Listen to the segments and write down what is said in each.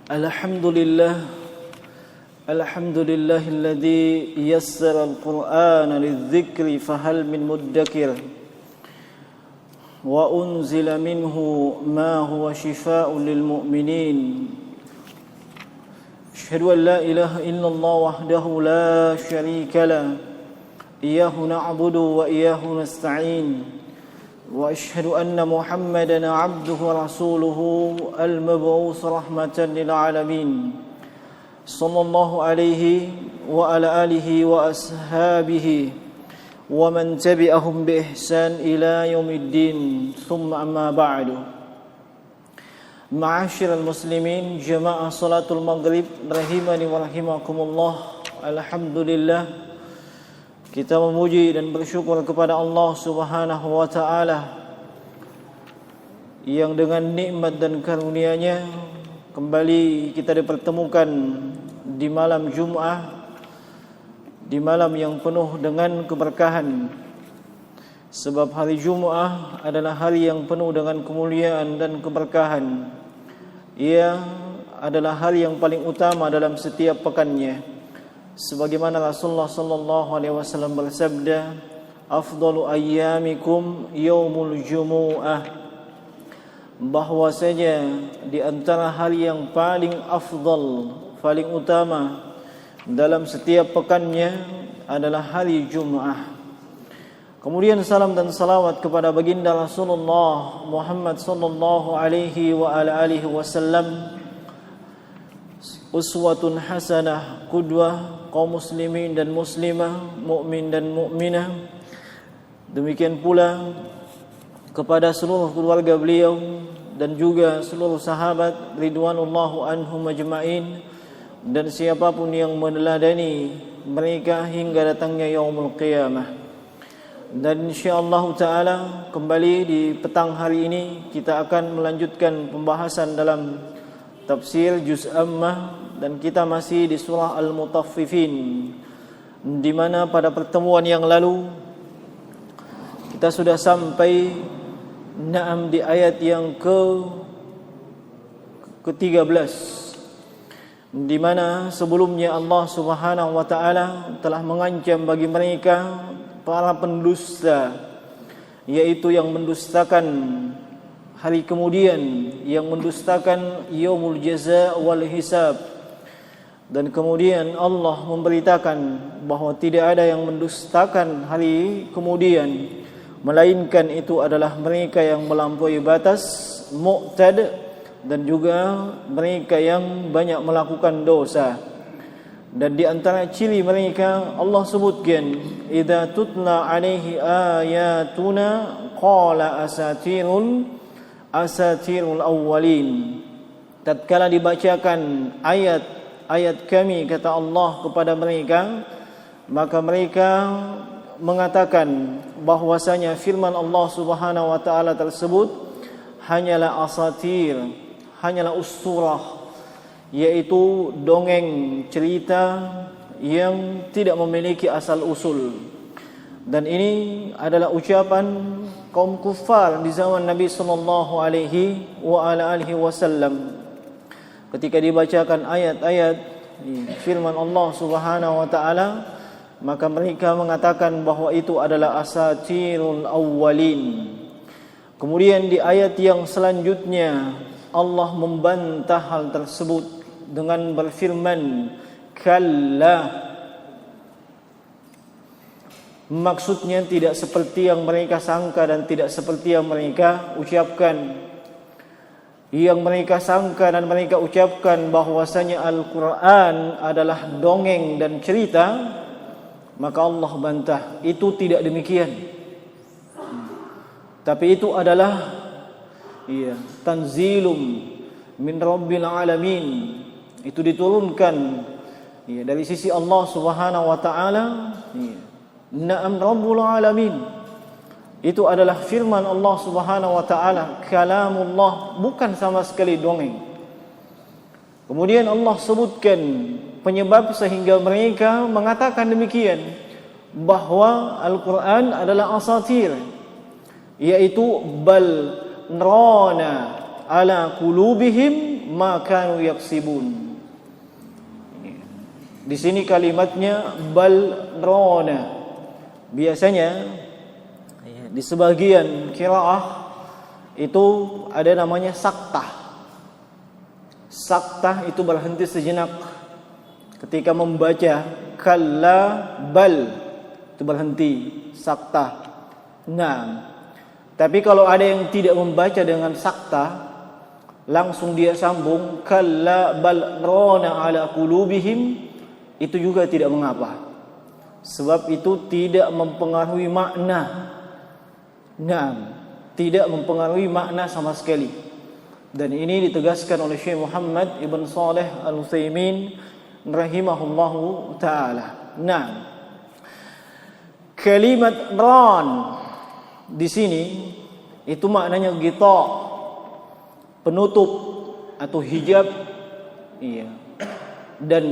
الحمد لله الذي يسر القرآن للذكر فهل من مدكر وأنزل منه ما هو شفاء للمؤمنين أشهد أن لا إله إلا الله وحده لا شريك له إياه نعبد وإياه نستعين وأشهد أن محمدا عبده ورسوله المبعوث رحمة للعالمين صلى الله عليه وعلى آله وأصحابه ومن تبعهم بإحسان إلى يوم الدين ثم أما بعد معاشر المسلمين جماعة صلاة المغرب rahimani wa rahimakumullah. Alhamdulillah, kita memuji dan bersyukur kepada Allah Subhanahu wa taala yang dengan nikmat dan karunia-Nya kembali kita dipertemukan di malam Jumat, di malam yang penuh dengan keberkahan. Sebab hari Jumat adalah hari yang penuh dengan kemuliaan dan keberkahan. Ia adalah hari yang paling utama dalam setiap pekannya. Sebagaimana Rasulullah sallallahu alaihi wasallam bersabda, "Afdalu ayyamikum yaumul jumu'ah." Bahwasanya di antara hari yang paling afdal, paling utama dalam setiap pekannya adalah hari Jumat. Kemudian salam dan salawat kepada baginda Rasulullah Muhammad sallallahu alaihi wa ala alihi wasallam, uswatun hasanah, qudwah kaum muslimin dan muslimah, mukmin dan mukminah. Demikian pula kepada seluruh keluarga beliau dan juga seluruh sahabat ridwanullahu anhum ajma'in, dan siapapun yang meneladani mereka hingga datangnya yaumul qiyamah. Dan insyaallah taala kembali di petang hari ini kita akan melanjutkan pembahasan dalam tafsir juz ammah, dan kita masih di surah Al-Mutaffifin, di mana pada pertemuan yang lalu kita sudah sampai di ayat yang ke-13, di mana sebelumnya Allah Subhanahu wa taala telah mengancam bagi mereka para pendusta, yaitu yang mendustakan hari kemudian, yang mendustakan yaumul jaza wal hisab. Dan kemudian Allah memberitakan bahawa tidak ada yang mendustakan hari kemudian, melainkan itu adalah mereka yang melampaui batas, mu'tad, dan juga mereka yang banyak melakukan dosa. Dan di antara ciri mereka Allah sebutkan, idza tutla alaihi ayatuna qala asatirul awwalin. Tatkala dibacakan ayat kami, kata Allah, kepada mereka, maka mereka mengatakan bahwasanya firman Allah Subhanahu wa taala tersebut hanyalah asatir, hanyalah usturah, yaitu dongeng, cerita yang tidak memiliki asal usul. Dan ini adalah ucapan kaum kufar di zaman Nabi sallallahu alaihi wa ala alihi wasallam. Ketika dibacakan ayat-ayat firman Allah Subhanahu wa taala, maka mereka mengatakan bahwa itu adalah asatirul awwalin. Kemudian di ayat yang selanjutnya Allah membantah hal tersebut dengan berfirman, kalla. Maksudnya tidak seperti yang mereka sangka dan tidak seperti yang mereka ucapkan. Yang mereka sangka dan mereka ucapkan bahwasanya Al-Quran adalah dongeng dan cerita, maka Allah bantah, itu tidak demikian. Tapi itu adalah tanzilum min rabbil alamin. Itu diturunkan dari sisi Allah Subhanahu wa taala. Na'am rabbul alamin. Itu adalah firman Allah Subhanahu wa taala, kalamullah, bukan sama sekali dongeng. Kemudian Allah sebutkan penyebab sehingga mereka mengatakan demikian, bahwa Al-Quran adalah asatir, yaitu bal rana ala qulubihim ma kanu yaksibun. Di sini kalimatnya bal rana. Biasanya di sebagian qiraah itu ada namanya saktah. Saktah itu berhenti sejenak ketika membaca kalla bal, itu berhenti saktah. Nah, tapi kalau ada yang tidak membaca dengan saktah, langsung dia sambung kalla bal rana ala qulubihim, itu juga tidak mengapa, sebab itu tidak mempengaruhi makna. Nah, tidak mempengaruhi makna sama sekali. Dan ini ditegaskan oleh Syekh Muhammad Ibn Saleh Al-Utsaimin rahimahullahu taala. Nah, kalimat ran di sini itu maknanya ghita, penutup atau hijab. Iya. Dan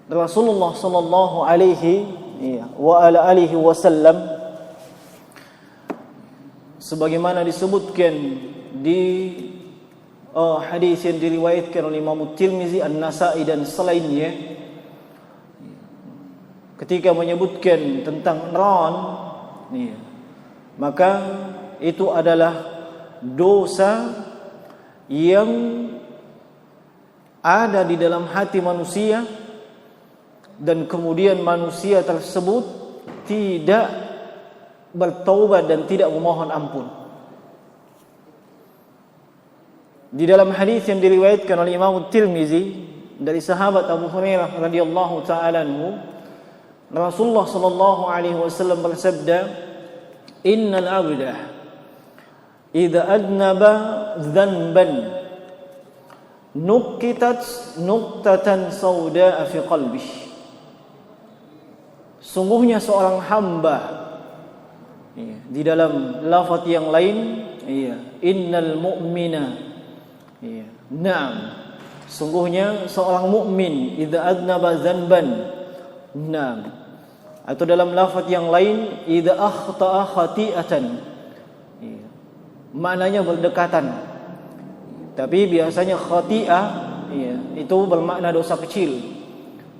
Rasulullah sallallahu alaihi wa ala alihi wasallam sebagaimana disebutkan di hadis yang diriwayatkan oleh Imam Tirmizi, An-Nasa'i dan selainnya, ketika menyebutkan tentang ran, maka itu adalah dosa yang ada di dalam hati manusia, dan kemudian manusia tersebut tidak bertaubat dan tidak memohon ampun. Di dalam hadis yang diriwayatkan oleh Imam Tirmizi dari sahabat Abu Hurairah radhiyallahu taala anhu, Rasulullah sallallahu alaihi wasallam bersabda, "Innal 'abda idza adnaba dzanban nuqitat nuqtatan saudaa fi qalbihi." Sungguhnya seorang hamba, di dalam lafaz yang lain, innal mu'mina, na'am, sungguhnya seorang mukmin idza adnaba dzanban, na'am, atau dalam lafaz yang lain idza akhta'a khati'atan, maknanya berdekatan. Tapi biasanya khati'ah itu bermakna dosa kecil.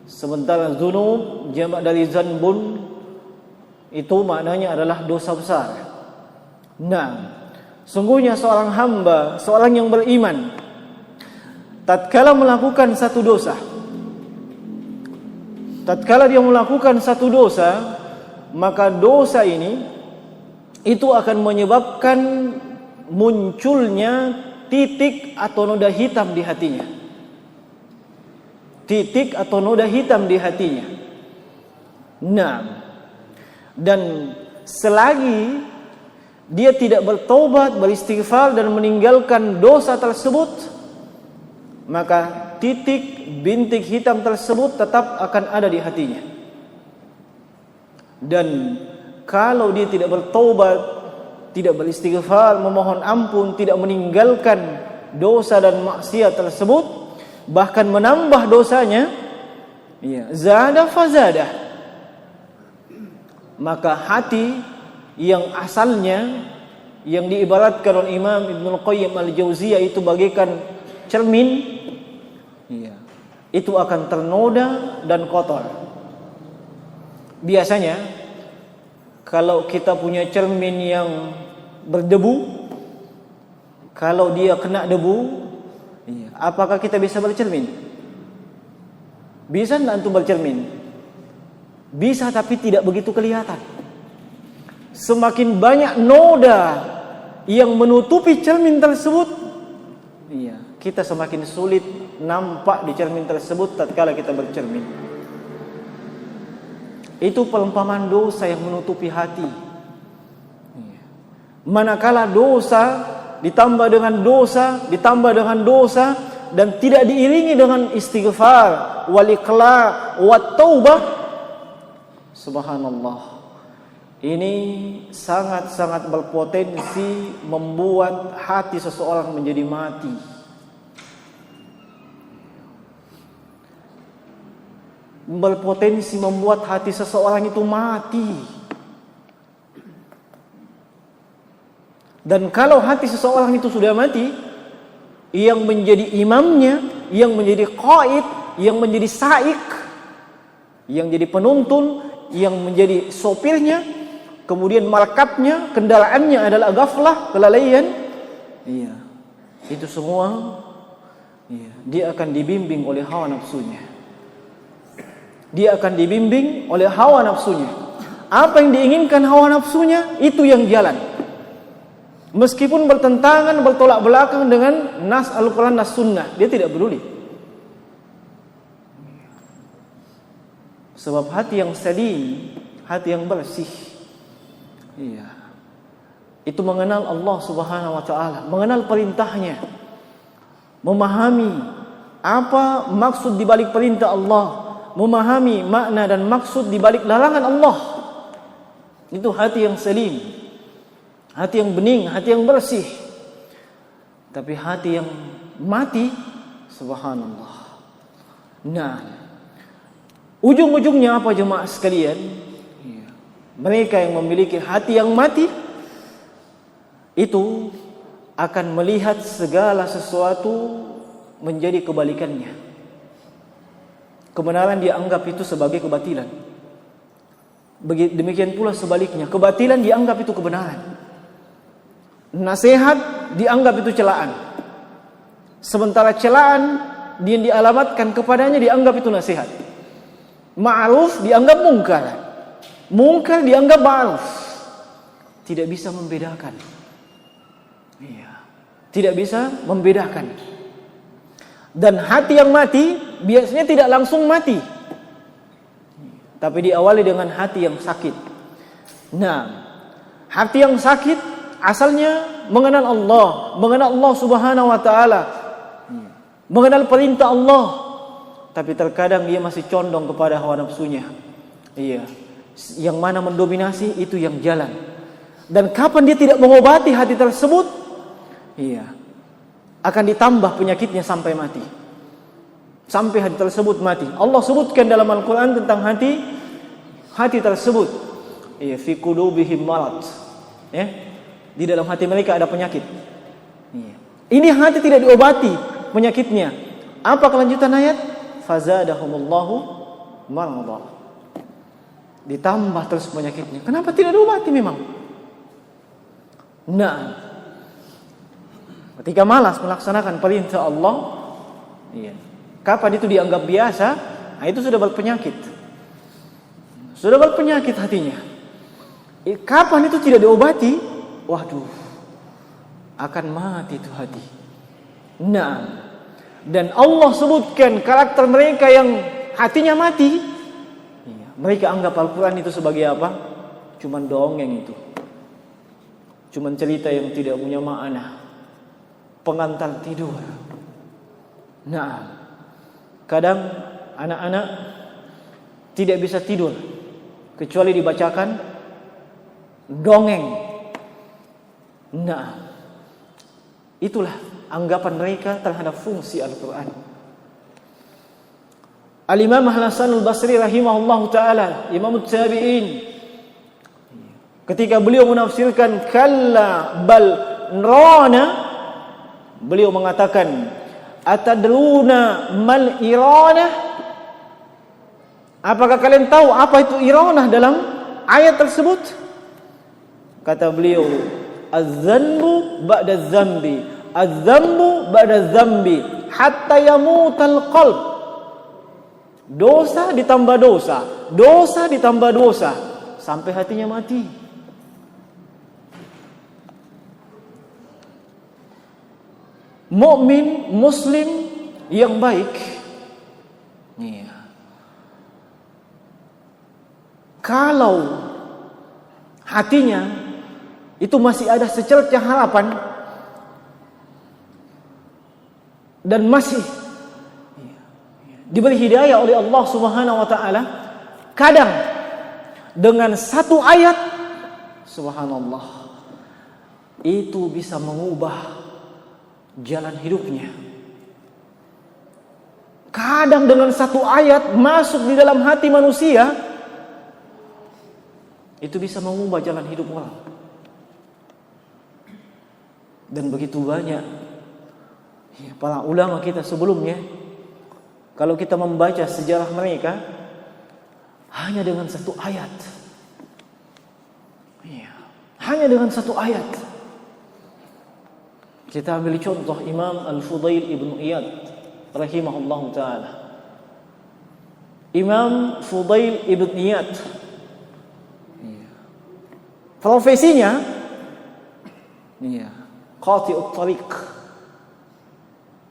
Sementara dzunub jamak dari zanbun itu maknanya adalah dosa besar. Nah, sungguhnya seorang hamba, seorang yang beriman, tatkala melakukan satu dosa, tatkala dia melakukan satu dosa, maka dosa ini itu akan menyebabkan munculnya titik atau noda hitam di hatinya. Titik atau noda hitam di hatinya. Nah, dan selagi dia tidak bertaubat, beristighfar dan meninggalkan dosa tersebut, maka titik bintik hitam tersebut tetap akan ada di hatinya. Dan kalau dia tidak bertaubat, tidak beristighfar, memohon ampun, tidak meninggalkan dosa dan maksiat tersebut, bahkan menambah dosanya, zada fazada, maka hati yang asalnya, yang diibaratkan oleh Imam Ibnul Qayyim Al-Jauziyah itu bagaikan cermin, itu akan ternoda dan kotor. Biasanya kalau kita punya cermin yang berdebu, kalau dia kena debu, apakah kita bisa bercermin? Bisa enggak antum bercermin? Bisa, tapi tidak begitu kelihatan. Semakin banyak noda yang menutupi cermin tersebut, kita semakin sulit nampak di cermin tersebut tatkala kita bercermin. Itu perumpamaan dosa yang menutupi hati. Manakala dosa ditambah dengan dosa, ditambah dengan dosa, dan tidak diiringi dengan istighfar, wal iqla', wat taubah, subhanallah, ini sangat-sangat berpotensi membuat hati seseorang menjadi mati. Berpotensi membuat hati seseorang itu mati. Dan kalau hati seseorang itu sudah mati, yang menjadi imamnya, yang menjadi qaid, yang menjadi saik, yang jadi penuntun, yang menjadi sopirnya, kemudian markabnya, kendaraannya adalah ghaflah, kelalaian. Iya. Itu semua dia akan dibimbing oleh hawa nafsunya. Dia akan dibimbing oleh hawa nafsunya. Apa yang diinginkan hawa nafsunya, itu yang jalan. Meskipun bertentangan, bertolak belakang dengan nas Al-Quran, nas Sunnah, dia tidak peduli. Sebab hati yang salim, hati yang bersih, itu mengenal Allah Subhanahu wa ta'ala, mengenal perintahnya, memahami apa maksud di balik perintah Allah, memahami makna dan maksud di balik larangan Allah. Itu hati yang salim, hati yang bening, hati yang bersih. Tapi hati yang mati, subhanallah. Nah, ujung-ujungnya apa jemaah sekalian? Mereka yang memiliki hati yang mati itu akan melihat segala sesuatu menjadi kebalikannya. Kebenaran dia anggap itu sebagai kebatilan. Demikian pula sebaliknya, kebatilan dianggap itu kebenaran. Nasihat dianggap itu celaan. Sementara celaan yang dialamatkan kepadanya dianggap itu nasihat. Ma'ruf dianggap mungkar. Mungkar dianggap ma'ruf. Tidak bisa membedakan. Tidak bisa membedakan. Dan hati yang mati biasanya tidak langsung mati, tapi diawali dengan hati yang sakit. Nah, hati yang sakit asalnya mengenal Allah Subhanahu wa ta'ala, mengenal perintah Allah, tapi terkadang dia masih condong kepada hawa nafsunya. Yang mana mendominasi itu yang jalan. Dan kapan dia tidak mengobati hati tersebut, akan ditambah penyakitnya sampai mati. Sampai hati tersebut mati. Allah sebutkan dalam Al-Quran tentang hati tersebut. Fi qulubihim marad. Di dalam hati mereka ada penyakit. Ini hati tidak diobati penyakitnya. Apa kelanjutan ayat? Fazadahumullahu marada. Ditambah terus penyakitnya. Kenapa tidak diobati memang? Nah, ketika malas melaksanakan perintah Allah, kapan itu dianggap biasa, nah itu sudah berpenyakit. Sudah berpenyakit hatinya. Kapan itu tidak diobati, waduh, akan mati itu hati. Nah, dan Allah sebutkan karakter mereka yang hatinya mati. Mereka anggap Al-Quran itu sebagai apa? Cuman dongeng itu. Cuman cerita yang tidak punya makna. Pengantar tidur. Nah, kadang anak-anak tidak bisa tidur kecuali dibacakan dongeng. Nah, itulah anggapan mereka terhadap fungsi Al-Quran. Al-Imam Hasan Al-Basri rahimahullahu ta'ala, Imam Tabi'in, ketika beliau menafsirkan kalla bal rana, beliau mengatakan, atadruna mal iranah? Apakah kalian tahu apa itu iranah dalam ayat tersebut? Kata beliau, az-zanbu ba'da zambi, az-zambu ba'da zambi, hatta yamutal qalb. Dosa ditambah dosa, dosa ditambah dosa, sampai hatinya mati. Mukmin, muslim yang baik, kalau hatinya itu masih ada secercah harapan dan masih diberi hidayah oleh Allah Subhanahu wa ta'ala, kadang dengan satu ayat, subhanallah, itu bisa mengubah jalan hidupnya. Kadang dengan satu ayat masuk di dalam hati manusia, itu bisa mengubah jalan hidup orang. Dan begitu banyak Ya, para ulama kita sebelumnya, kalau kita membaca sejarah mereka, hanya dengan satu ayat. Ya, hanya dengan satu ayat. Kita ambil contoh Imam Al-Fudail ibn Iyad rahimahullah ta'ala. Imam Fudail ibn Iyad, profesinya qati'ut tariq.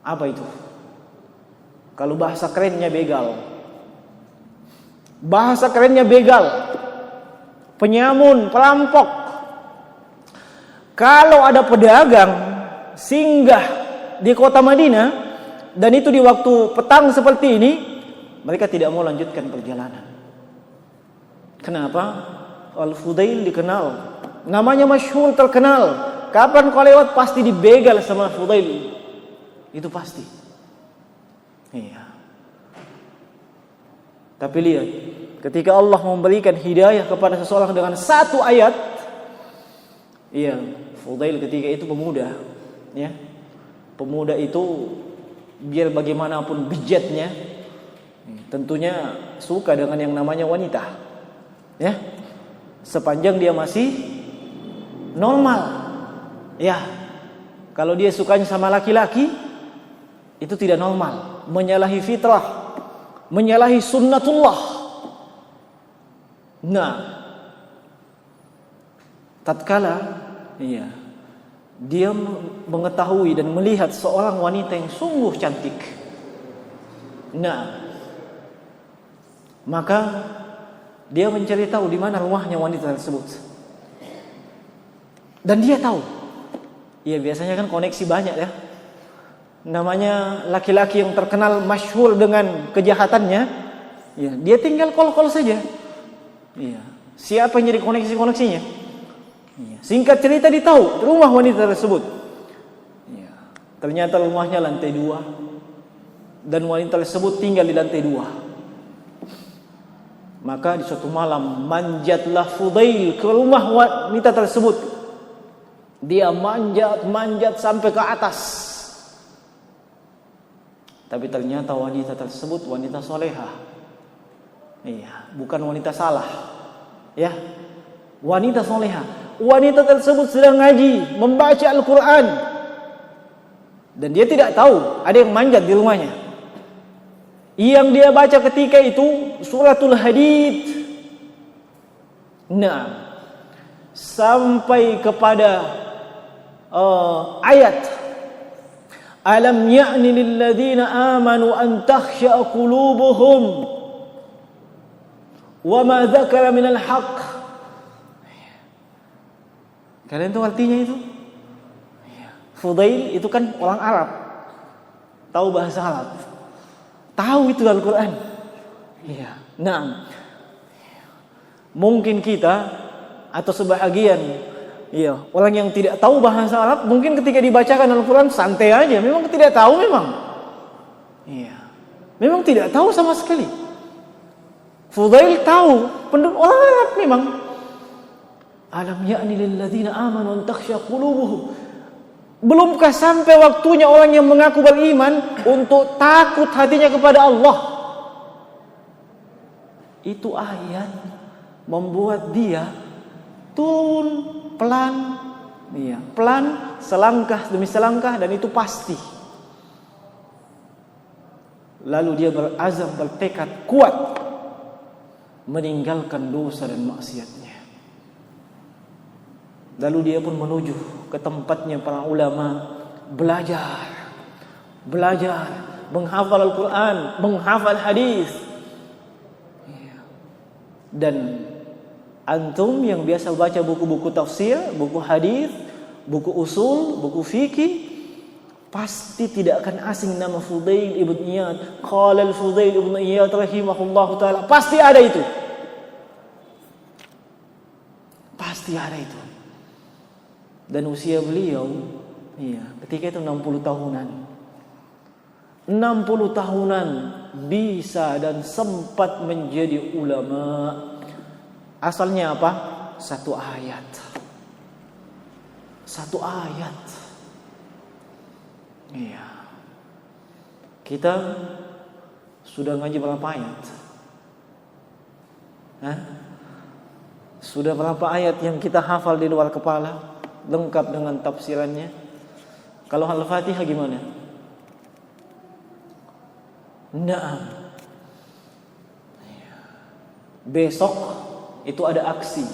Apa itu? Kalau bahasa kerennya begal. Bahasa kerennya begal. Penyamun, perampok. Kalau ada pedagang singgah di kota Madinah dan itu di waktu petang seperti ini, mereka tidak mau lanjutkan perjalanan. Kenapa? Al-Fudail dikenal, namanya masyhur, terkenal. Kapan kau lewat pasti dibegal sama Fudail. Itu pasti. Iya. Tapi lihat, ketika Allah memberikan hidayah kepada seseorang dengan satu ayat, iya, Fudail ketika itu pemuda, ya. Pemuda itu biar bagaimanapun bejatnya, tentunya suka dengan yang namanya wanita. Ya. Sepanjang dia masih normal. Ya. Kalau dia sukanya sama laki-laki, itu tidak normal, menyalahi fitrah, menyalahi sunnatullah. Nah, tatkala dia mengetahui dan melihat seorang wanita yang sungguh cantik, nah, maka dia mencari tahu di mana rumahnya wanita tersebut. Dan dia tahu, ya biasanya kan koneksi banyak ya. Namanya laki-laki yang terkenal masyhur dengan kejahatannya, ya, dia tinggal call-call saja. Ya, siapa yang jadi koneksi-koneksinya? Ya, singkat cerita ditahu rumah wanita tersebut. Ya, ternyata rumahnya lantai 2 dan wanita tersebut tinggal di lantai 2. Maka di suatu malam manjatlah Fudail ke rumah wanita tersebut. Dia manjat sampai ke atas. Tapi ternyata wanita tersebut wanita solehah. Iya, bukan wanita salah. Ya, wanita solehah. Wanita tersebut sedang ngaji, membaca Al-Quran, dan dia tidak tahu ada yang manjat di rumahnya. Yang dia baca ketika itu suratul Hadid. Nah, sampai kepada ayat Alam ya'ni lilladzina amanu an takhsha'a qulubuhum wa ma dzakara minal haqq. Kalian tahu artinya itu? Fudail itu kan orang Arab, tahu bahasa Arab, tahu itu Al-Quran. Iya. Nah, mungkin kita atau sebahagian orang yang tidak tahu bahasa Arab, mungkin ketika dibacakan Al-Quran santai aja, memang tidak tahu memang. Iya. Memang tidak tahu sama sekali. Fudail tahu, orang Arab memang. Alam ya'ni lilladzina amanu an takhsha qulubuhum. Belumkah sampai waktunya orang yang mengaku beriman untuk takut hatinya kepada Allah? Itu ayat membuat dia turun pelan, pelan, selangkah demi selangkah, dan itu pasti. Lalu dia berazam, bertekad kuat meninggalkan dosa dan maksiatnya. Lalu dia pun menuju ke tempatnya para ulama, belajar, menghafal Al-Quran, menghafal hadis. Dan antum yang biasa baca buku-buku tafsir, buku hadis, buku usul, buku fikih, pasti tidak akan asing nama Fudail ibn Iyad. Qala al-Fudail ibn Iyad rahimahullahu ta'ala. Pasti ada itu. Pasti ada itu. Dan usia beliau, ketika itu 60 tahunan. 60 tahunan bisa dan sempat menjadi ulama. Asalnya apa? Satu ayat. Iya. Kita sudah ngaji berapa ayat? Sudah berapa ayat yang kita hafal di luar kepala, lengkap dengan tafsirannya? Kalau Al-Fatihah gimana? Naam. Besok itu ada aksi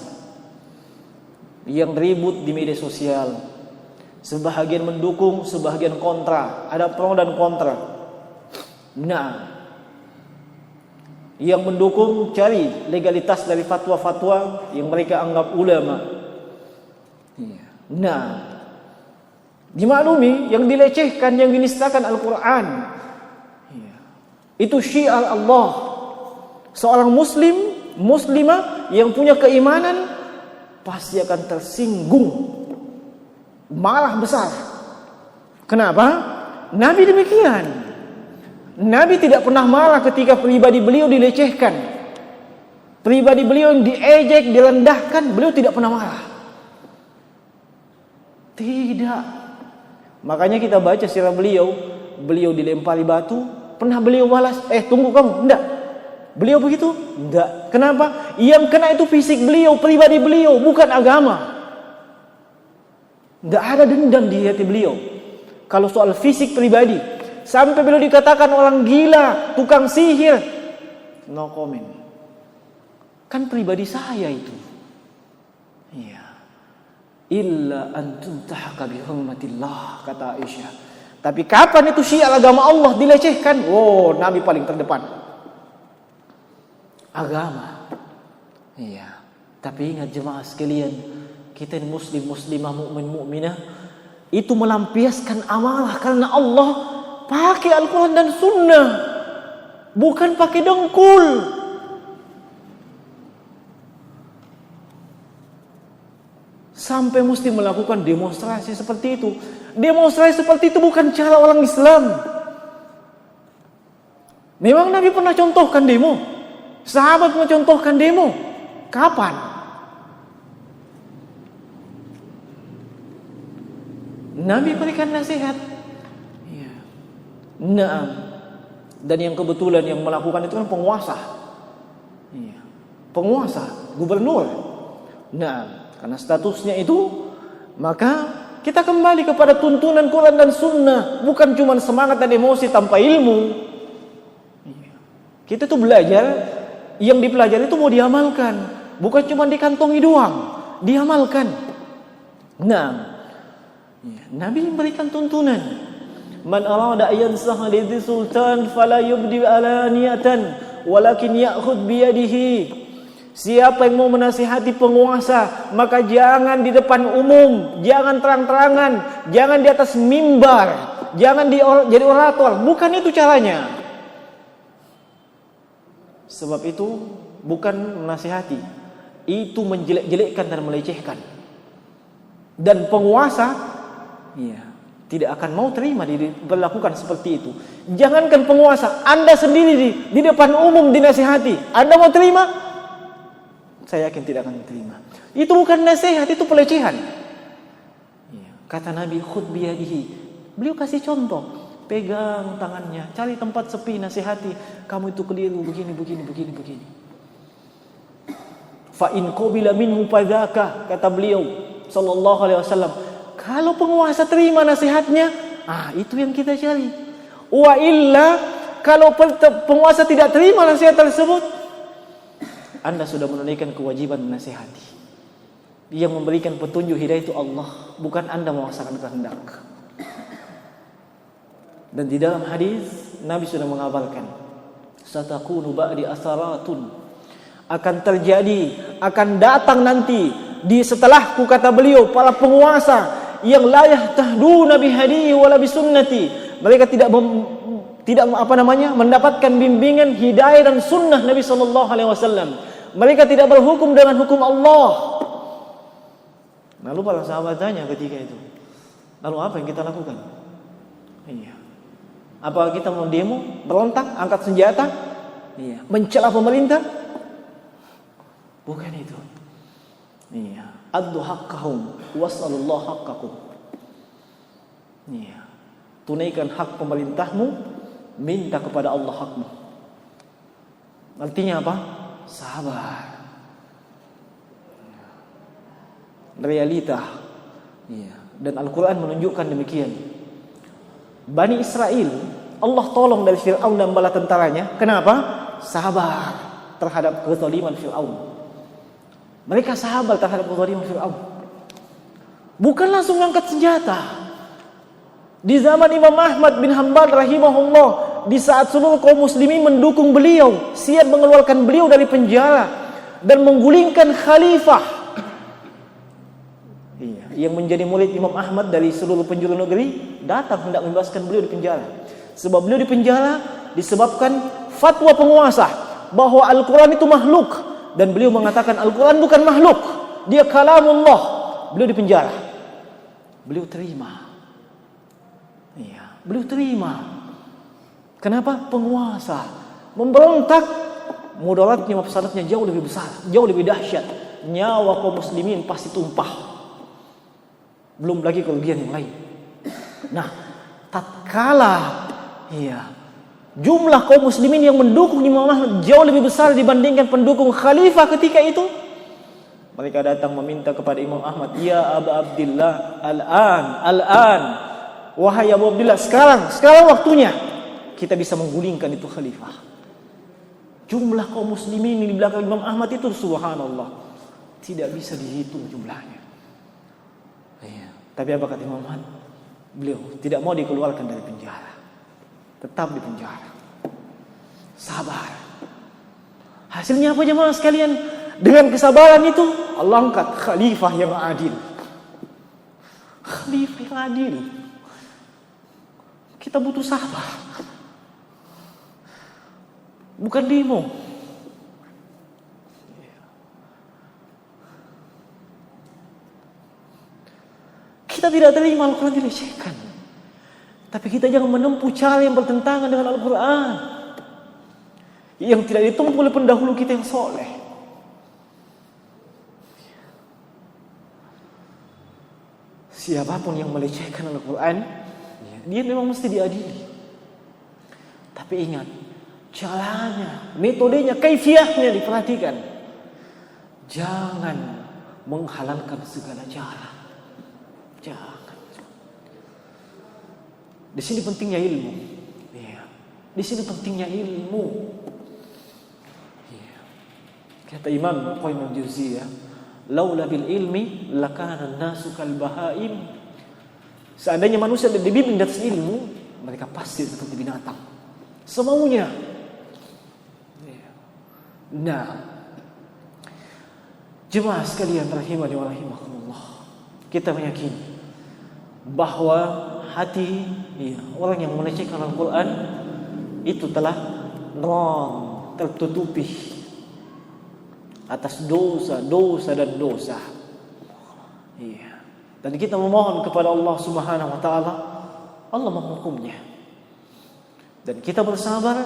yang ribut di media sosial. Sebahagian mendukung, sebahagian kontra. Ada pro dan kontra. Nah, yang mendukung cari legalitas dari fatwa-fatwa yang mereka anggap ulama. Nah, dimaklumi yang dilecehkan, yang dinistakan Al-Quran, itu syiar Allah. Seorang muslim, muslimah yang punya keimanan pasti akan tersinggung, marah besar. Kenapa? Nabi demikian. Nabi tidak pernah marah ketika pribadi beliau dilecehkan, pribadi beliau yang diejek, direndahkan. Beliau tidak pernah marah. Tidak. Makanya kita baca sirah beliau, beliau dilempari batu, pernah beliau balas, tunggu kamu, enggak. Beliau begitu? Enggak. Kenapa? Yang kena itu fisik beliau, pribadi beliau, bukan agama. Enggak ada dendam di hati beliau. Kalau soal fisik pribadi, sampai beliau dikatakan orang gila, tukang sihir, no comment. Kan pribadi saya itu. Iya. Illa antum tahqa bi hurmatillah, kata Aisyah. Tapi kapan itu syiar agama Allah dilecehkan? Oh, Nabi paling terdepan. Agama. Iya. Tapi ingat jemaah sekalian, kita ini muslim, muslimah, mukmin, mukminah, itu melampiaskan amarah karena Allah pakai Al-Quran dan Sunnah, bukan pakai dengkul. Sampai mesti melakukan demonstrasi seperti itu. Demonstrasi seperti itu bukan cara orang Islam. Memang Nabi pernah contohkan demo. Sahabat mencontohkan demo. Kapan? Nabi berikan nasihat. Ya. Naam. Dan yang kebetulan yang melakukan itu kan penguasa. Ya. Penguasa, gubernur. Nah, karena statusnya itu, maka kita kembali kepada tuntunan Quran dan Sunnah, bukan cuma semangat dan emosi tanpa ilmu. Kita tuh belajar, yang dipelajari itu mau diamalkan, bukan cuma dikantongi doang, diamalkan. Nah, Nabi memberikan tuntunan. Man arada yansaha lidhi sultan fala yubdi alaniyatan walakin ya'khud biyadihi. Siapa yang mau menasihati penguasa, maka jangan di depan umum, jangan terang-terangan, jangan di atas mimbar, jangan jadi orator. Bukan itu caranya. Sebab itu bukan menasihati, itu menjelek-jelekkan dan melecehkan. Dan penguasa tidak akan mau terima diperlakukan seperti itu. Jangankan penguasa, Anda sendiri di depan umum dinasihati, Anda mau terima? Saya yakin tidak akan terima. Itu bukan nasihat, itu pelecehan. Kata Nabi, khud biyadihi. Beliau kasih contoh. Pegang tangannya, cari tempat sepi, nasihati. Kamu itu keliru, begini. Fa in qabila minhu fadzaka, kata beliau sallallahu alaihi wasallam. Kalau penguasa terima nasihatnya, itu yang kita cari. Wa illa, kalau penguasa tidak terima nasihat tersebut, Anda sudah menunaikan kewajiban menasihati. Yang memberikan petunjuk hidayah itu Allah, bukan Anda memaksakan kehendak. Dan di dalam hadis Nabi sudah mengabarkan, satakunu ba'di asaratun, akan terjadi, akan datang nanti di setelahku, kata beliau, para penguasa yang la yahtaduna bihadi wala bisunnati. Mereka tidak mendapatkan bimbingan hidayah dan sunnah Nabi sallallahu alaihi wasallam. Mereka tidak berhukum dengan hukum Allah. Lalu para sahabat tanya ketika itu, lalu apa yang kita lakukan? Apa kita mau demo, berontak, angkat senjata, mencela pemerintah? Bukan itu. Addu haqqahum was'alullah haqqakum. Tunaikan hak pemerintahmu minta kepada Allah hakmu. Artinya apa? Sabar. Realita. Dan Al-Quran menunjukkan demikian. Bani Israel, Allah tolong dari Fir'aun dan bala tentaranya. Kenapa? Sabar terhadap kezaliman Fir'aun. Mereka sabar terhadap kezaliman Fir'aun. Bukan langsung angkat senjata. Di zaman Imam Ahmad bin Hanbal rahimahullah, di saat seluruh kaum muslimin mendukung beliau, siap mengeluarkan beliau dari penjara dan menggulingkan khalifah yang menjadi murid Imam Ahmad dari seluruh penjuru negeri, datang hendak membebaskan beliau di penjara. Sebab beliau di penjara disebabkan fatwa penguasa bahwa Al-Quran itu makhluk, dan beliau mengatakan Al-Quran bukan makhluk, dia kalamullah. Beliau di penjara. Beliau terima. Beliau terima. Kenapa? Penguasa memberontak, mudaratnya, mafsadatnya jauh lebih besar, jauh lebih dahsyat. Nyawa kaum muslimin pasti tumpah. Belum lagi kerugian yang lain. Nah, tatkala jumlah kaum muslimin yang mendukung Imam Ahmad jauh lebih besar dibandingkan pendukung khalifah ketika itu, mereka datang meminta kepada Imam Ahmad, "Ya Aba Abdillah, al-an, wahai Abu Abdillah, sekarang waktunya kita bisa menggulingkan itu khalifah." Jumlah kaum muslimin di belakang Imam Ahmad itu, subhanallah, tidak bisa dihitung jumlahnya. Tapi apa kata Imam Ahmad? Beliau tidak mau dikeluarkan dari penjara, tetap di penjara. Sabar. Hasilnya apa jemaah sekalian? Dengan kesabaran itu Allah angkat khalifah yang adil. Khalifah yang adil. Kita butuh sabar, bukan demo. Kita tidak terima Al-Quran dilecehkan, tapi kita jangan menempuh cara yang bertentangan dengan Al-Quran, yang tidak ditempuh oleh pendahulu kita yang soleh. Siapapun yang melecehkan Al-Quran, dia memang mesti diadili. Tapi ingat, caranya, metodenya, kaifiahnya diperhatikan. Jangan menghalalkan segala cara. Jangan. Di sini pentingnya ilmu. Di sini pentingnya ilmu. Kata Imam Qayyim al-Jauziyah, "Laula bil ilmi lakana an-nasu kal bahaim." Seandainya manusia dibimbing dari ilmu, mereka pasti seperti binatang, semaunya. Nah, jemaah sekalian rahimani wa rahimakumullah, kita meyakini bahwa hati orang yang melecehkan Al-Quran itu telah tertutupi atas dosa dan dosa. Dan kita memohon kepada Allah Subhanahu wa taala, Allah menghukumnya. Dan kita bersabar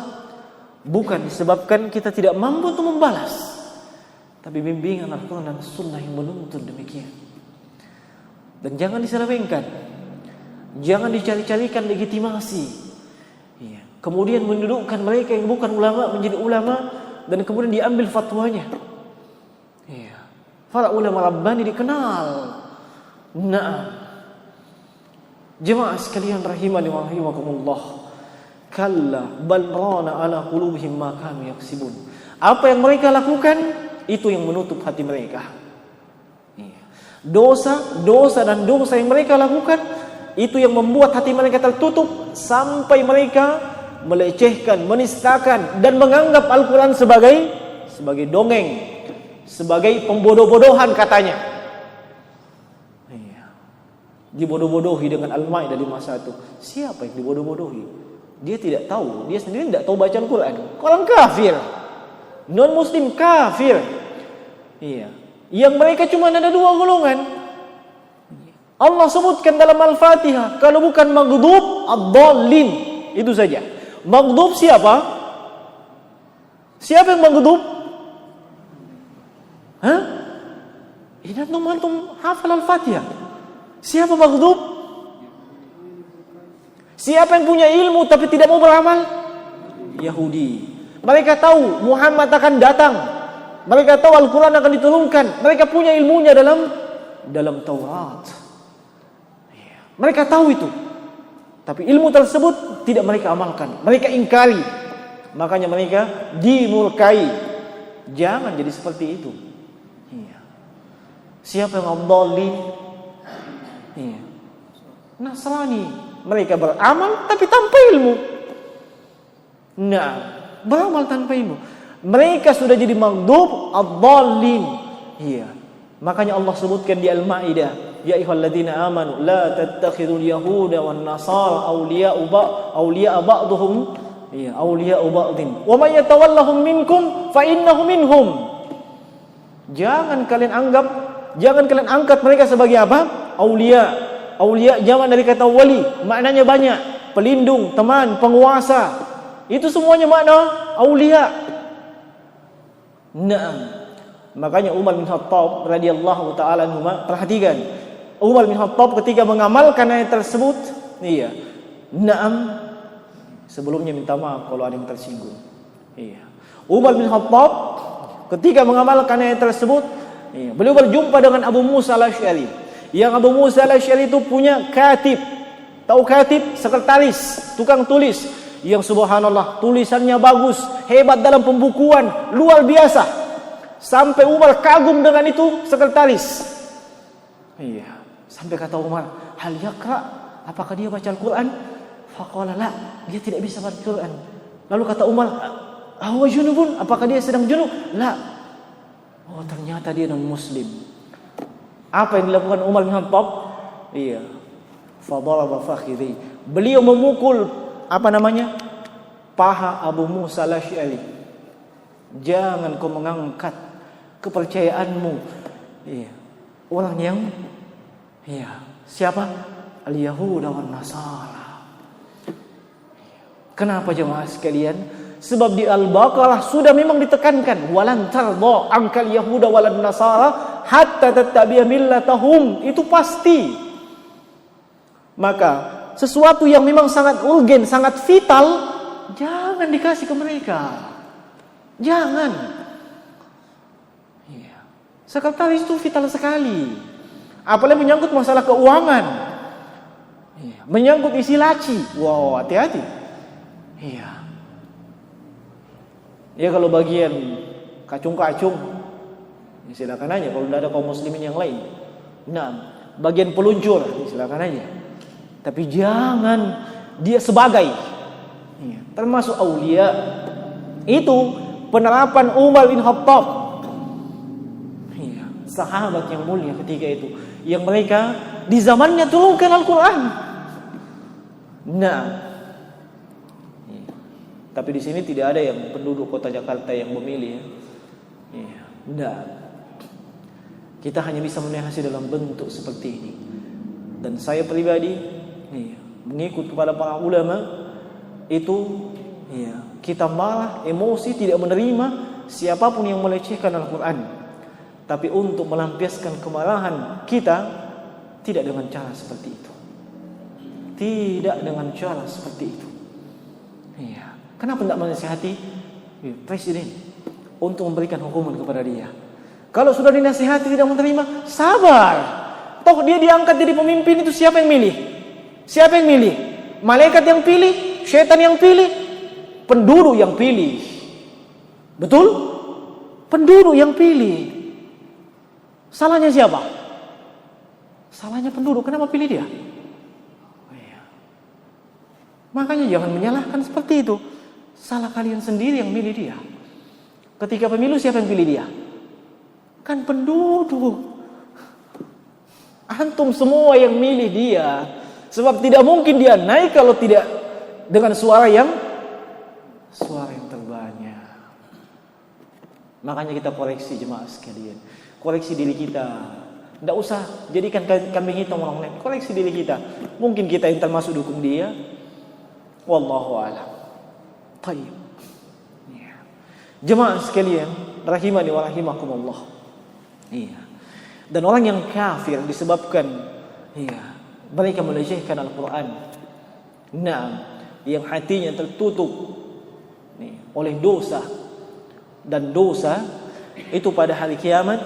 bukan disebabkan kita tidak mampu untuk membalas, tapi bimbingan Al-Quran dan Sunnah yang menuntut demikian. Dan jangan diselewengkan, jangan dicari-carikan legitimasi. Kemudian mendudukkan mereka yang bukan ulama menjadi ulama, dan kemudian diambil fatwanya. Para ulama Rabbani dikenal. Nah, jemaah sekalian rahimani wa rahimakumullah, kalla bal rana ala qulubihim ma kanu yaksibun. Apa yang mereka lakukan itu yang menutup hati mereka. Dosa dan dosa yang mereka lakukan itu yang membuat hati mereka tertutup sampai mereka melecehkan, menistakan dan menganggap Al-Quran sebagai dongeng, sebagai pembodoh-bodohan katanya. Dibodoh-bodohi dengan Al-Maidah 51. Siapa yang dibodoh-bodohi? Dia tidak tahu, dia sendiri tidak tahu baca Al-Quran. Orang kafir, non muslim kafir. Yang mereka cuma ada dua golongan. Allah sebutkan dalam Al-Fatihah, kalau bukan maghdub, ad-dallin. Itu saja. Maghdub siapa? Siapa yang maghdub? Ini antum hafal Al-Fatihah. Siapa maghdub? Siapa yang punya ilmu tapi tidak mau beramal? Yahudi. Mereka tahu Muhammad akan datang. Mereka tahu Al-Quran akan diturunkan. Mereka punya ilmunya dalam Taurat. Mereka tahu itu. Tapi ilmu tersebut tidak mereka amalkan. Mereka ingkari. Makanya mereka dimurkai. Jangan jadi seperti itu. Siapa yang dhalin? Nasrani. Mereka beramal tapi tanpa ilmu. Nah, beramal tanpa ilmu. Mereka sudah jadi maghdub ad-dhalin. Makanya Allah sebutkan di Al-Maidah, ya ayyuhalladzina amanu la tattakhidul yahuda wan nasara awliya ba'dhum awliya ba'dhin wa may yatawallahum minkum fa innahu minhum. Jangan kalian angkat mereka sebagai apa? Aulia. Aulia jamak dari kata wali, maknanya banyak, pelindung, teman, penguasa. Itu semuanya makna aulia. Naam. Makanya Umar bin Khattab radhiyallahu taala anhu, perhatikan. Umar bin Khattab ketika mengamalkan ayat tersebut, naam, sebelumnya minta maaf kalau ada yang tersinggung. Umar bin Khattab ketika mengamalkan ayat tersebut, beliau berjumpa dengan Abu Musa al-Asy'ari. Yang Abu Musa al-Asy'ari itu punya katib. Tahu katib? Sekretaris, tukang tulis. Yang subhanallah tulisannya bagus, hebat dalam pembukuan, luar biasa. Sampai Umar kagum dengan itu sekretaris. Sampai kata Umar, hal yaqra, apakah dia baca Al-Quran? Faqala la, dia tidak bisa baca Al-Quran. Lalu kata Umar, huwa junubun, apakah dia sedang junub? La. Oh, ternyata dia non muslim. Apa yang dilakukan Umar bin Khattab? Fadaraba fakhidhi. Beliau memukul paha Abu Musa al-Asy'ari. Jangan kau mengangkat kepercayaanmu. Orang yang siapa? Al-Yahuda wan Nasara. Kenapa jemaah sekalian? Sebab di Al-Baqarah sudah memang ditekankan, walan tardha ankal yahuda walan nasara hatta tattabi'a millatahum. Itu pasti. Maka sesuatu yang memang sangat urgen, sangat vital, jangan dikasih ke mereka. Jangan. Sekretaris itu vital sekali. Apalagi menyangkut masalah keuangan. Menyangkut isi laci. Wow, hati-hati. Ya kalau bagian kacung-kacung, silakan aja. Kalau tidak ada kaum muslimin yang lain. Nah, bagian peluncur, silakan aja. Tapi jangan dia sebagai, termasuk aulia. Itu penerapan Umar bin Khattab, sahabat yang mulia ketika itu, yang mereka di zamannya turunkan Al-Quran. Nah, tapi di sini tidak ada yang penduduk kota Jakarta yang memilih. Nah, kita hanya bisa menyaksikan dalam bentuk seperti ini. Dan saya pribadi mengikut kepada para ulama itu, kita malah emosi tidak menerima siapapun yang melecehkan Al-Quran. Tapi untuk melampiaskan kemarahan kita tidak dengan cara seperti itu. Tidak dengan cara seperti itu. Kenapa tidak menasihati presiden untuk memberikan hukuman kepada dia? Kalau sudah dinasihati tidak menerima, sabar. Toh dia diangkat jadi pemimpin, itu siapa yang milih? Siapa yang milih? Malaikat yang pilih? Syaitan yang pilih? Penduduk yang pilih. Betul? Penduduk yang pilih. Salahnya siapa? Salahnya penduduk. Kenapa pilih dia? Makanya jangan menyalahkan seperti itu. Salah kalian sendiri yang milih dia. Ketika pemilu siapa yang pilih dia? Kan penduduk. Antum semua yang milih dia. Sebab tidak mungkin dia naik kalau tidak dengan suara yang terbanyak. Makanya kita koreksi jemaah sekalian. Koreksi diri kita. Tidak usah jadikan kambing hitam orang lain. Koreksi diri kita. Mungkin kita yang termasuk dukung dia. Wallahu a'lam. Tayyib. Jemaah sekalian, rahimani wa rahimakumullah. Dan orang yang kafir disebabkan mereka melecehkan Al-Quran. Nah, yang hatinya tertutup oleh dosa. Dan dosa itu pada hari kiamat,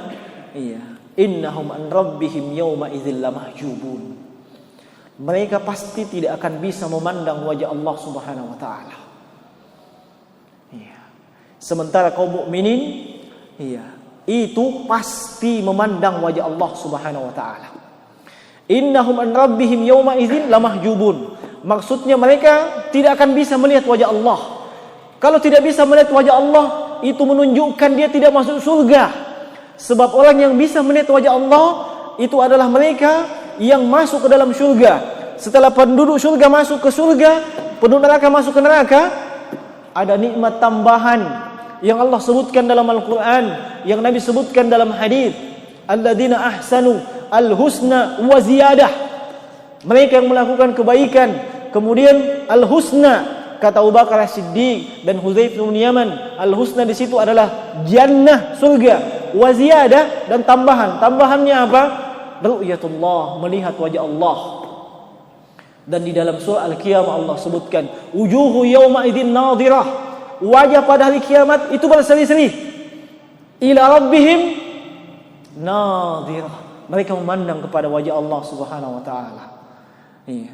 innahum an rabbihim yawma idzil lamahjubun. Mereka pasti tidak akan bisa memandang wajah Allah Subhanahu wa taala. Sementara kaum mukminin itu pasti memandang wajah Allah Subhanahu wa taala. Innahum an rabbihim yawma idzin lamahjubun. Maksudnya mereka tidak akan bisa melihat wajah Allah. Kalau tidak bisa melihat wajah Allah, itu menunjukkan dia tidak masuk surga. Sebab orang yang bisa melihat wajah Allah itu adalah mereka yang masuk ke dalam surga. Setelah penduduk surga masuk ke surga, penduduk neraka masuk ke neraka, ada nikmat tambahan yang Allah sebutkan dalam Al-Quran, yang Nabi sebutkan dalam hadis. Alladzina ahsanu al-husna wa ziyadah. Mereka yang melakukan kebaikan, kemudian al-husna, kata Abu Bakar As-Siddiq dan Hudzaifah bin Yaman, al-husna di situ adalah jannah, surga, wa ziyadah, dan tambahan. Tambahannya apa? Ru'yatullah, melihat wajah Allah. Dan di dalam surah Al-Qiyamah Allah sebutkan, wujuhu yawma idzin nadhirah. Wajah pada hari kiamat itu berseri-seri. Ila rabbihim nadhirah. Mereka memandang kepada wajah Allah Subhanahu wa taala.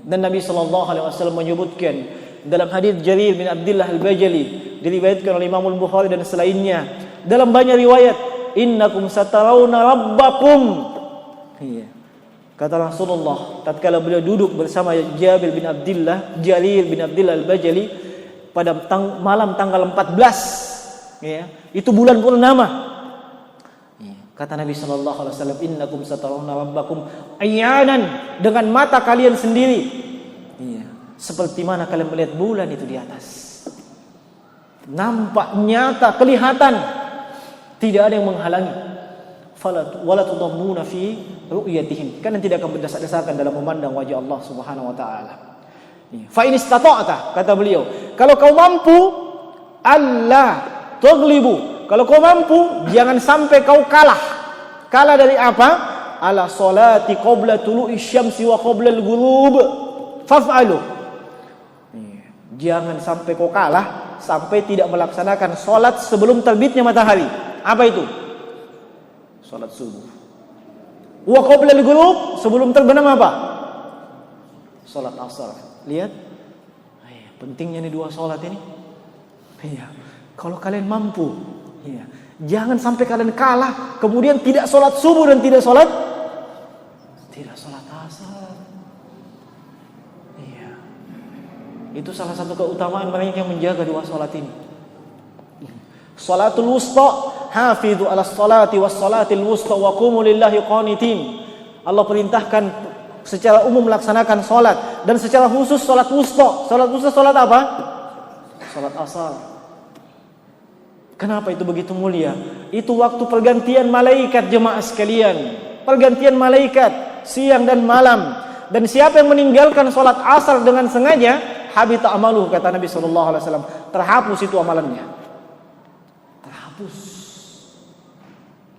Dan Nabi sallallahu alaihi wasallam menyebutkan dalam hadis Jarir bin Abdullah Al-Bajali, diriwayatkan oleh Imam Al-Bukhari dan selainnya, dalam banyak riwayat, innakum satarawna rabbakum. Kata Rasulullah tatkala beliau duduk bersama Jarir bin Abdullah Al-Bajali pada malam tanggal 14, itu bulan purnama. Kata Nabi sallallahu alaihi wasallam, innakum satarawna rabbakum ayanan, dengan mata kalian sendiri. Seperti mana kalian melihat bulan itu di atas. Nampak nyata, kelihatan. Tidak ada yang menghalangi. Wala tudammuna fi ru'yatihim. Kalian tidak akan berdesak-desakan dalam memandang wajah Allah Subhanahu wa taala. Fa in istata'ta, kata beliau, kalau kau mampu, alla taglibu. Kalau kau mampu, jangan sampai kau kalah. Kalah dari apa? Ala salati qabla tulu'i syamsi wa qabla al-ghurub. Faf'alu. Jangan sampai kau kalah sampai tidak melaksanakan salat sebelum terbitnya matahari. Apa itu? Salat subuh. Wa qabla al-ghurub, sebelum terbenam apa? Salat asar. Lihat. Pentingnya nih dua salat ini. Kalau kalian mampu, jangan sampai kalian kalah kemudian tidak salat subuh dan tidak salat asar. Itu salah satu keutamaan mereka yang menjaga dua salat ini. Salatul wusta, hafidhu ala salati was salatil wusta wa qumu lillahi qanitin. Allah perintahkan secara umum melaksanakan salat, dan secara khusus salat wusta. Salat wusta salat apa? Salat asar. Kenapa itu begitu mulia? Itu waktu pergantian malaikat, jemaah sekalian. Pergantian malaikat siang dan malam. Dan siapa yang meninggalkan salat asar dengan sengaja, habita amaluh, kata Nabi sallallahu alaihi wasallam, terhapus itu amalannya. Terhapus.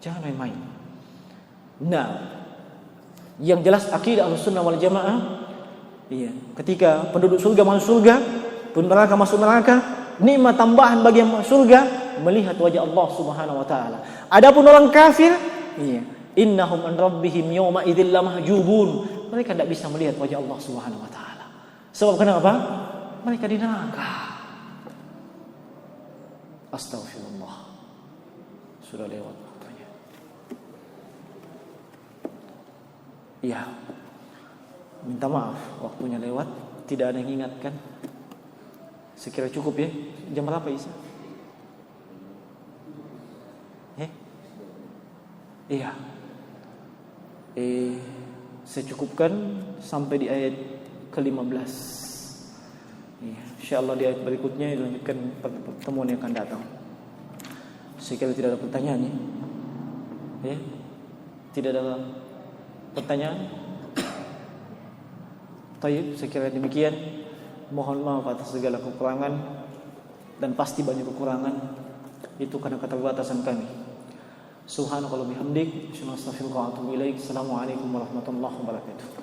Jangan main-main. Nah, yang jelas akidah Ahlussunnah wal Jamaah, ketika penduduk surga masuk surga, penduduk neraka masuk neraka, nikmat tambahan bagi yang masuk surga melihat wajah Allah Subhanahu wa taala. Adapun orang kafir, innahum an rabbihim yawma idzil lamahjubun. Mereka tidak bisa melihat wajah Allah Subhanahu wa taala. Sebab kenapa? Mereka di neraka. Astagfirullah. Sudah lewat waktunya. Minta maaf waktunya lewat, tidak ada yang ingatkan. Sekira cukup ya. Jam berapa Isa? Saya cukupkan sampai di ayat ke-15. Insyaallah di ayat berikutnya dilanjutkan pertemuan yang akan datang. Sekiranya tidak ada pertanyaan Tidak ada pertanyaan? Baik, sekiranya demikian, mohon maaf atas segala kekurangan, dan pasti banyak kekurangan itu karena keterbatasan kami. Subhanakallahumma bihamdik, asyhadu an la ilaha illa anta, astaghfiruka wa atubu ilaik. Assalamualaikum warahmatullahi wabarakatuh.